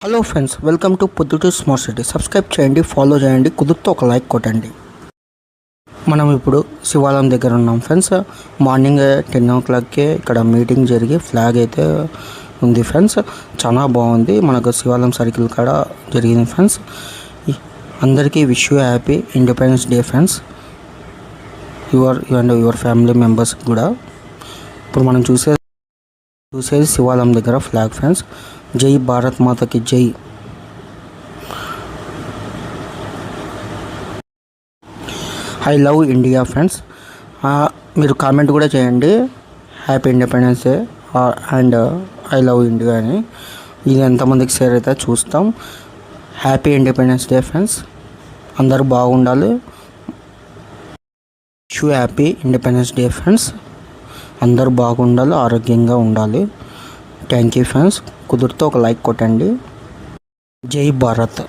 Hello friends, welcome to Proddatur smart city. Subscribe చేయండి, follow చేయండి, కుదిరితే ఒక లైక్ కొట్టండి. మనం ఇప్పుడు శివాలయం దగ్గర ఉన్నాం ఫ్రెండ్స్. మార్నింగ్ 10 o'clockకే ఇక్కడ మీటింగ్ జరిగి ఫ్లాగ్ అయితే ఉంది ఫ్రెండ్స్. చాలా బాగుంది. మనకు శివాలయం సర్కిల్ కాడ జరిగింది ఫ్రెండ్స్. అందరికీ wish you happy independence day friends. Your family members కూడా. ఇప్పుడు మనం చూసేది శివాలయం దగ్గర ఫ్లాగ్ ఫ్రెండ్స్. జై భారత్ మాతకి జై. I love India friends. మీరు కామెంట్ కూడా చేయండి, happy independence day and I love India అని. ఇది ఎంతమందికి షేర్ అయితే చూస్తాం. Happy independence day friends. అందరూ బాగుండాలి. Wish you happy independence day friends. అందరూ బాగుండాలి, ఆరోగ్యంగా ఉండాలి. Thank you friends. కుదిరితే ఒక లైక్ కొట్టండి. జై భారత్.